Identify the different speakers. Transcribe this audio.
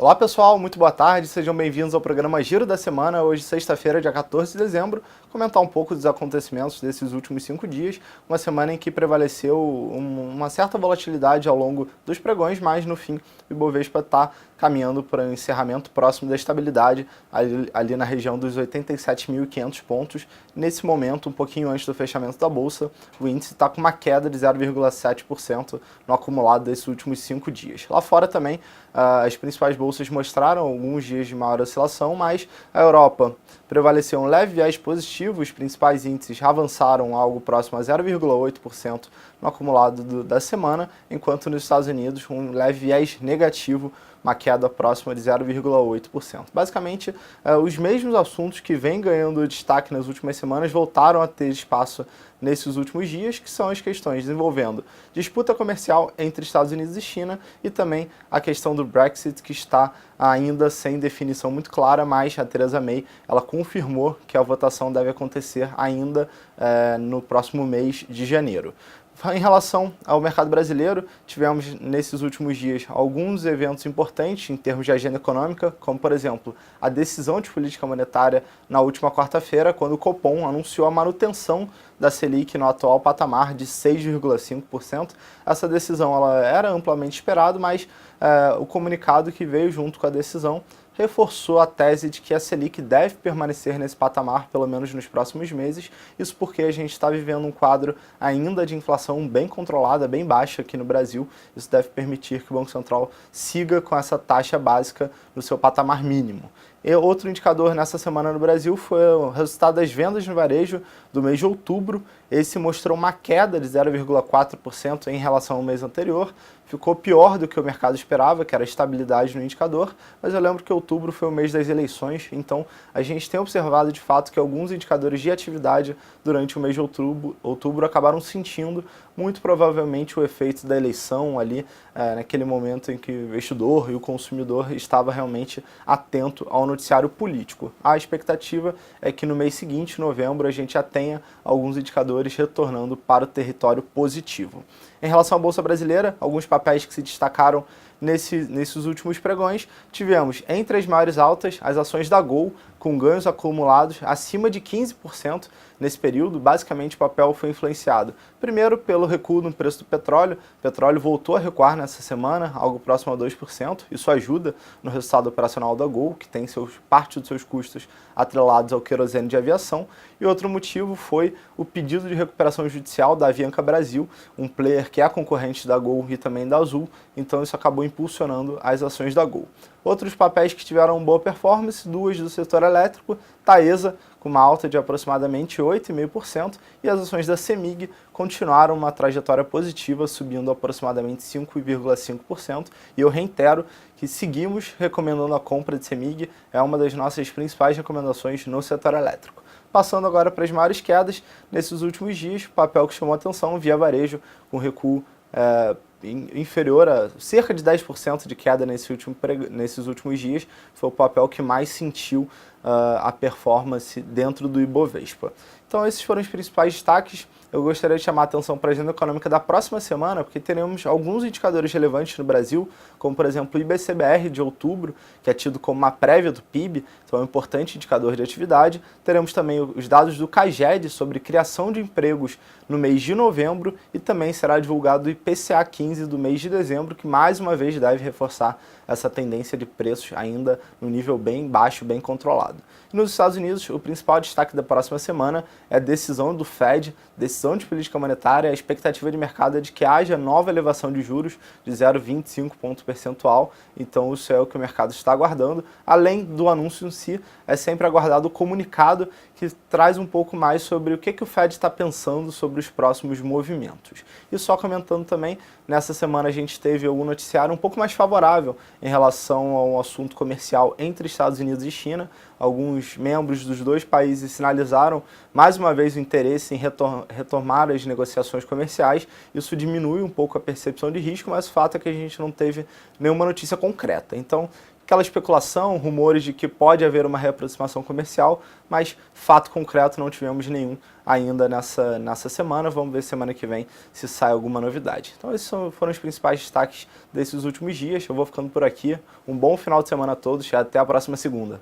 Speaker 1: Olá pessoal, muito boa tarde, sejam bem-vindos ao programa Giro da Semana, hoje sexta-feira, dia 14 de dezembro, comentar um pouco dos acontecimentos desses últimos 5 dias, uma semana em que prevaleceu uma certa volatilidade ao longo dos pregões, mas no fim o Ibovespa está caminhando para um encerramento próximo da estabilidade, ali na região dos 87.500 pontos. Nesse momento, um pouquinho antes do fechamento da Bolsa, o índice está com uma queda de 0,7% no acumulado desses últimos 5 dias. Lá fora também, as principais bolsas mostraram alguns dias de maior oscilação, mas a Europa prevaleceu um leve viés positivo, os principais índices avançaram algo próximo a 0,8% no acumulado da semana, enquanto nos Estados Unidos um leve viés negativo, uma queda próxima de 0,8%. Basicamente, os mesmos assuntos que vêm ganhando destaque nas últimas semanas voltaram a ter espaço nesses últimos dias, que são as questões envolvendo disputa comercial entre Estados Unidos e China e também a questão do Brexit, que está ainda sem definição muito clara, mas a Theresa May ela confirmou que a votação deve acontecer ainda no próximo mês de janeiro. Em relação ao mercado brasileiro, tivemos nesses últimos dias alguns eventos importantes em termos de agenda econômica, como por exemplo a decisão de política monetária na última quarta-feira, quando o Copom anunciou a manutenção da Selic no atual patamar de 6,5%. Essa decisão ela era amplamente esperada, mas o comunicado que veio junto com a decisão reforçou a tese de que a Selic deve permanecer nesse patamar pelo menos nos próximos meses, isso porque a gente está vivendo um quadro ainda de inflação bem controlada, bem baixa aqui no Brasil. Isso deve permitir que o Banco Central siga com essa taxa básica no seu patamar mínimo. E outro indicador nessa semana no Brasil foi o resultado das vendas no varejo do mês de outubro. Esse mostrou uma queda de 0,4% em relação ao mês anterior. Ficou pior do que o mercado esperava, que era estabilidade no indicador, mas eu lembro que outubro foi o mês das eleições, então a gente tem observado de fato que alguns indicadores de atividade durante o mês de outubro acabaram sentindo muito provavelmente o efeito da eleição ali, naquele momento em que o investidor e o consumidor estava realmente atento ao noticiário político. A expectativa é que no mês seguinte, novembro, a gente já tenha alguns indicadores retornando para o território positivo. Em relação à Bolsa Brasileira, alguns papéis que se destacaram nesses últimos pregões, tivemos entre as maiores altas as ações da Gol, com ganhos acumulados acima de 15% nesse período. Basicamente o papel foi influenciado primeiro pelo recuo no preço do petróleo. O petróleo voltou a recuar nessa semana, algo próximo a 2%. Isso ajuda no resultado operacional da Gol, que tem parte dos seus custos atrelados ao querosene de aviação. E outro motivo foi o pedido de recuperação judicial da Avianca Brasil, um player que é concorrente da Gol e também da Azul. Então isso acabou impulsionando as ações da Gol. Outros papéis que tiveram boa performance, duas do setor elétrico, Taesa, com uma alta de aproximadamente 8,5%, e as ações da CEMIG continuaram uma trajetória positiva, subindo aproximadamente 5,5%, e eu reitero que seguimos recomendando a compra de CEMIG, é uma das nossas principais recomendações no setor elétrico. Passando agora para as maiores quedas, nesses últimos dias, o papel que chamou a atenção, Via Varejo, com recuo inferior a cerca de 10% de queda nesses últimos dias, foi o papel que mais sentiu a performance dentro do Ibovespa. Então esses foram os principais destaques. Eu gostaria de chamar a atenção para a agenda econômica da próxima semana, porque teremos alguns indicadores relevantes no Brasil, como por exemplo o IBCBR de outubro, que é tido como uma prévia do PIB, então é um importante indicador de atividade. Teremos também os dados do CAGED sobre criação de empregos no mês de novembro e também será divulgado o IPCA 15 do mês de dezembro, que mais uma vez deve reforçar essa tendência de preços ainda no nível bem baixo, bem controlado. E nos Estados Unidos, o principal destaque da próxima semana é a decisão do Fed, decisão de política monetária. A expectativa de mercado é de que haja nova elevação de juros de 0,25 ponto percentual, então isso é o que o mercado está aguardando. Além do anúncio em si, é sempre aguardado o comunicado que traz um pouco mais sobre o que o Fed está pensando sobre os próximos movimentos. E só comentando também, nessa semana a gente teve algum noticiário um pouco mais favorável em relação ao assunto comercial entre Estados Unidos e China. Alguns membros dos dois países sinalizaram mais uma vez o interesse em retomar as negociações comerciais. Isso diminui um pouco a percepção de risco, mas o fato é que a gente não teve nenhuma notícia concreta. Então, aquela especulação, rumores de que pode haver uma reaproximação comercial, mas fato concreto não tivemos nenhum ainda nessa semana. Vamos ver semana que vem se sai alguma novidade. Então esses foram os principais destaques desses últimos dias. Eu vou ficando por aqui. Um bom final de semana a todos e até a próxima segunda.